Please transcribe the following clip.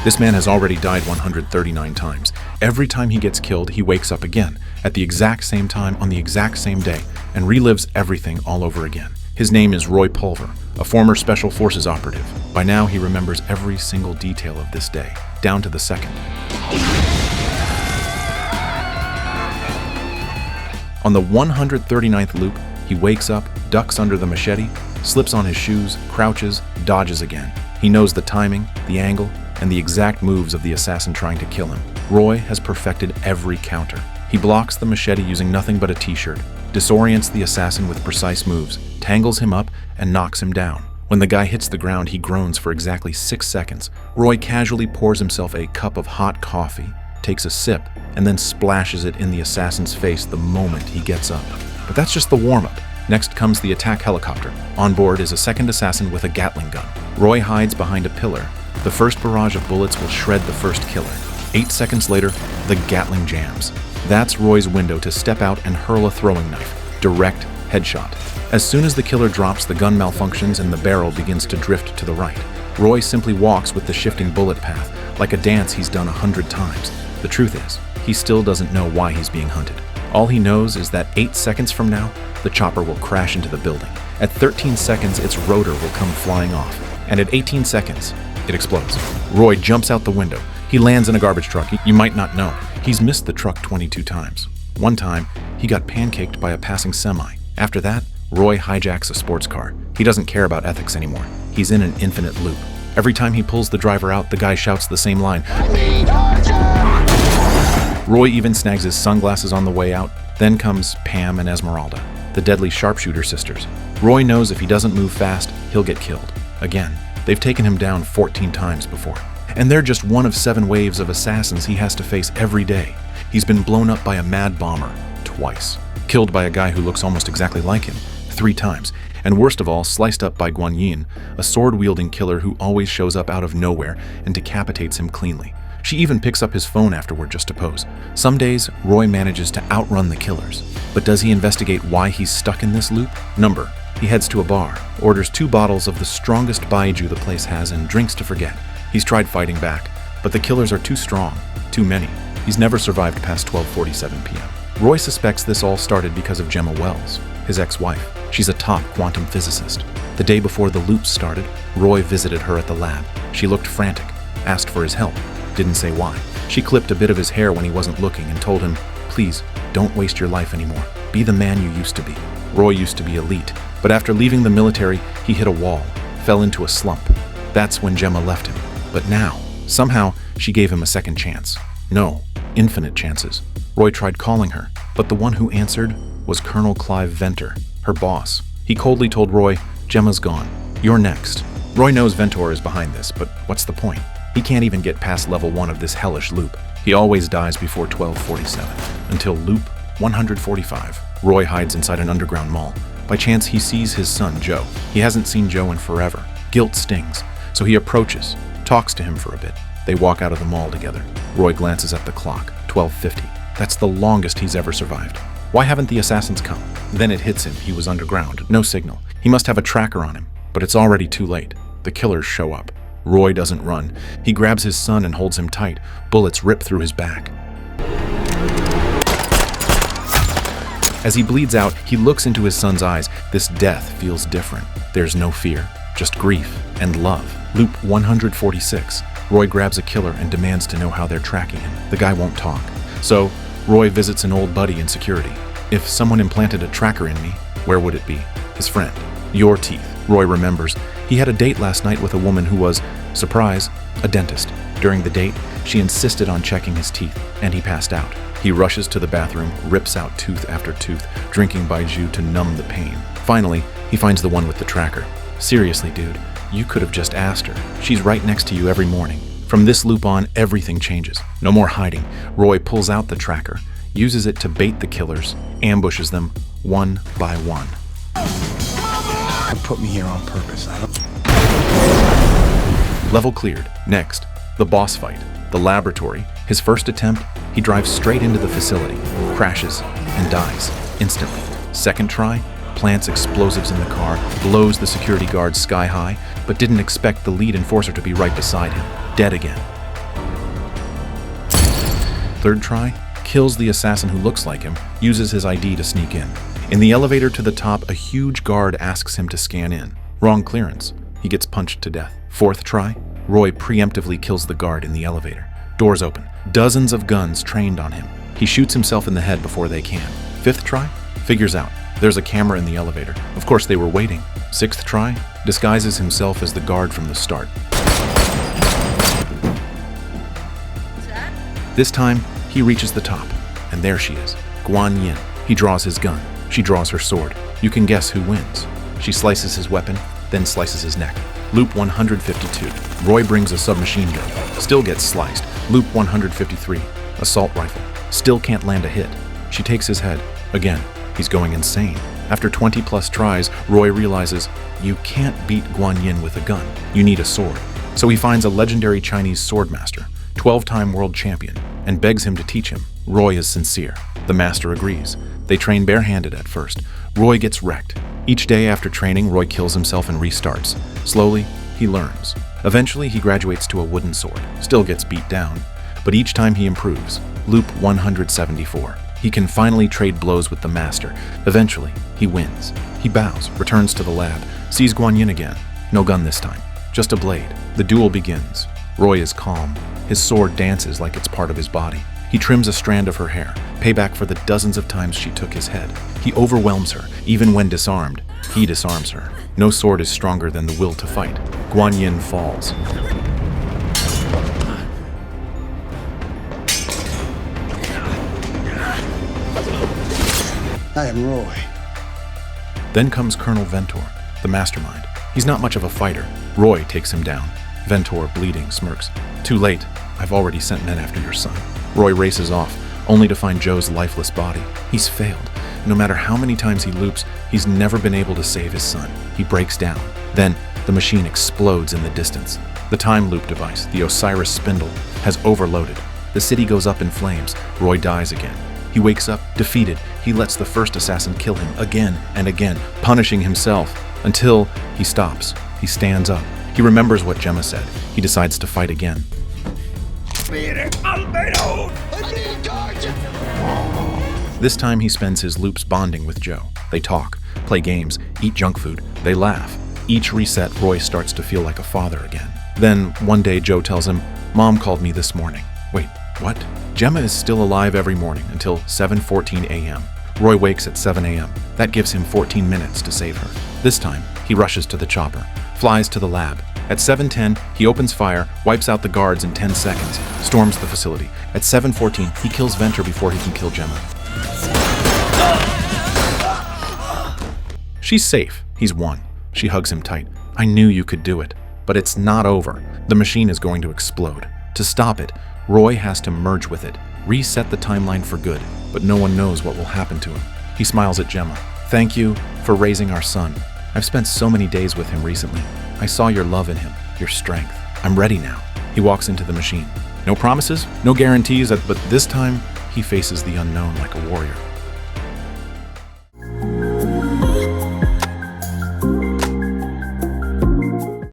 This man has already died 139 times. Every time he gets killed, he wakes up again, at the exact same time on the exact same day, and relives everything all over again. His name is Roy Pulver, a former Special Forces operative. By now, he remembers every single detail of this day, down to the second. On the 139th loop, he wakes up, ducks under the machete, slips on his shoes, crouches, dodges again. He knows the timing, the angle, and the exact moves of the assassin trying to kill him. Roy has perfected every counter. He blocks the machete using nothing but a t-shirt, disorients the assassin with precise moves, tangles him up, and knocks him down. When the guy hits the ground, he groans for exactly 6 seconds. Roy casually pours himself a cup of hot coffee, takes a sip, and then splashes it in the assassin's face the moment he gets up. But that's just the warm-up. Next comes the attack helicopter. On board is a second assassin with a Gatling gun. Roy hides behind a pillar. The first barrage of bullets will shred the first killer. 8 seconds later, the Gatling jams. That's Roy's window to step out and hurl a throwing knife. Direct headshot. As soon as the killer drops, the gun malfunctions and the barrel begins to drift to the right. Roy simply walks with the shifting bullet path, like a dance he's done 100 times. The truth is, he still doesn't know why he's being hunted. All he knows is that 8 seconds from now, the chopper will crash into the building. At 13 seconds, its rotor will come flying off. And at 18 seconds, it explodes. Roy jumps out the window. He lands in a garbage truck. You might not know, he's missed the truck 22 times. One time, he got pancaked by a passing semi. After that, Roy hijacks a sports car. He doesn't care about ethics anymore. He's in an infinite loop. Every time he pulls the driver out, the guy shouts the same line. Roy even snags his sunglasses on the way out. Then comes Pam and Esmeralda, the deadly sharpshooter sisters. Roy knows if he doesn't move fast, he'll get killed. Again, they've taken him down 14 times before. And they're just one of 7 waves of assassins he has to face every day. He's been blown up by a mad bomber twice, killed by a guy who looks almost exactly like him 3 times, and worst of all, sliced up by Guan Yin, a sword-wielding killer who always shows up out of nowhere and decapitates him cleanly. She even picks up his phone afterward just to pose. Some days, Roy manages to outrun the killers. But does he investigate why he's stuck in this loop? Number. He heads to a bar, orders 2 bottles of the strongest baijiu the place has, and drinks to forget. He's tried fighting back, but the killers are too strong, too many. He's never survived past 12:47 p.m. Roy suspects this all started because of Gemma Wells, his ex-wife. She's a top quantum physicist. The day before the loops started, Roy visited her at the lab. She looked frantic, asked for his help, didn't say why. She clipped a bit of his hair when he wasn't looking and told him, "Please, don't waste your life anymore. Be the man you used to be." Roy used to be elite, but after leaving the military, he hit a wall, fell into a slump. That's when Gemma left him. But now, somehow, she gave him a second chance. No, infinite chances. Roy tried calling her, but the one who answered was Colonel Clive Venter, her boss. He coldly told Roy, "Gemma's gone. You're next." Roy knows Ventor is behind this, but what's the point? He can't even get past level 1 of this hellish loop. He always dies before 12:47, until loop 145. Roy hides inside an underground mall. By chance, he sees his son, Joe. He hasn't seen Joe in forever. Guilt stings, so he approaches, talks to him for a bit. They walk out of the mall together. Roy glances at the clock, 12:50. That's the longest he's ever survived. Why haven't the assassins come? Then it hits him. He was underground. No signal. He must have a tracker on him, but it's already too late. The killers show up. Roy doesn't run. He grabs his son and holds him tight. Bullets rip through his back. As he bleeds out, he looks into his son's eyes. This death feels different. There's no fear, just grief and love. Loop 146. Roy grabs a killer and demands to know how they're tracking him. The guy won't talk. So, Roy visits an old buddy in security. If someone implanted a tracker in me, where would it be? His friend. Your teeth. Roy remembers. He had a date last night with a woman who was, surprise, a dentist. During the date, she insisted on checking his teeth, and he passed out. He rushes to the bathroom, rips out tooth after tooth, drinking baijiu to numb the pain. Finally, he finds the one with the tracker. Seriously, dude, you could have just asked her. She's right next to you every morning. From this loop on, everything changes. No more hiding. Roy pulls out the tracker, uses it to bait the killers, ambushes them one by one. Put me here on purpose. Level cleared. Next, the boss fight. The laboratory. His first attempt, he drives straight into the facility, crashes, and dies instantly. Second try, plants explosives in the car, blows the security guard sky high, but didn't expect the lead enforcer to be right beside him. Dead again. Third try, kills the assassin who looks like him, uses his ID to sneak in. In the elevator to the top, a huge guard asks him to scan in. Wrong clearance. He gets punched to death. Fourth try, Roy preemptively kills the guard in the elevator. Doors open. Dozens of guns trained on him. He shoots himself in the head before they can. Fifth try, figures out there's a camera in the elevator. Of course they were waiting. Sixth try, disguises himself as the guard from the start. This time, he reaches the top, and there she is, Guan Yin. He draws his gun. She draws her sword. You can guess who wins. She slices his weapon, then slices his neck. Loop 152. Roy brings a submachine gun. Still gets sliced. Loop 153. Assault rifle. Still can't land a hit. She takes his head. Again, he's going insane. After 20 plus tries, Roy realizes you can't beat Guan Yin with a gun. You need a sword. So he finds a legendary Chinese sword master, 12-time world champion, and begs him to teach him. Roy is sincere. The master agrees. They train barehanded at first. Roy gets wrecked. Each day after training, Roy kills himself and restarts. Slowly, he learns. Eventually, he graduates to a wooden sword. Still gets beat down, but each time he improves. Loop 174. He can finally trade blows with the master. Eventually, he wins. He bows, returns to the lab, sees Guan Yin again. No gun this time, just a blade. The duel begins. Roy is calm. His sword dances like it's part of his body. He trims a strand of her hair, payback for the dozens of times she took his head. He overwhelms her, even when disarmed. He disarms her. No sword is stronger than the will to fight. Guan Yin falls. I am Roy. Then comes Colonel Ventor, the mastermind. He's not much of a fighter. Roy takes him down. Ventor, bleeding, smirks. Too late. I've already sent men after your son. Roy races off, only to find Joe's lifeless body. He's failed. No matter how many times he loops, he's never been able to save his son. He breaks down. Then, the machine explodes in the distance. The time loop device, the Osiris spindle, has overloaded. The city goes up in flames. Roy dies again. He wakes up, defeated. He lets the first assassin kill him again and again, punishing himself, until he stops. He stands up. He remembers what Gemma said. He decides to fight again. This time he spends his loops bonding with Joe. They talk, play games, eat junk food. They laugh. Each reset, Roy starts to feel like a father again. Then, one day, Joe tells him, "Mom called me this morning." Wait, what? Gemma is still alive every morning until 7:14 a.m. Roy wakes at 7 a.m. That gives him 14 minutes to save her. This time, he rushes to the chopper, flies to the lab. At 7:10, he opens fire, wipes out the guards in 10 seconds, storms the facility. At 7:14, he kills Ventor before he can kill Gemma. She's safe. He's won. She hugs him tight. "I knew you could do it. But it's not over. The machine is going to explode. To stop it, Roy has to merge with it, reset the timeline for good, but no one knows what will happen to him." He smiles at Gemma. "Thank you for raising our son. I've spent so many days with him recently. I saw your love in him, your strength. I'm ready now." He walks into the machine. No promises, no guarantees, but this time he faces the unknown like a warrior.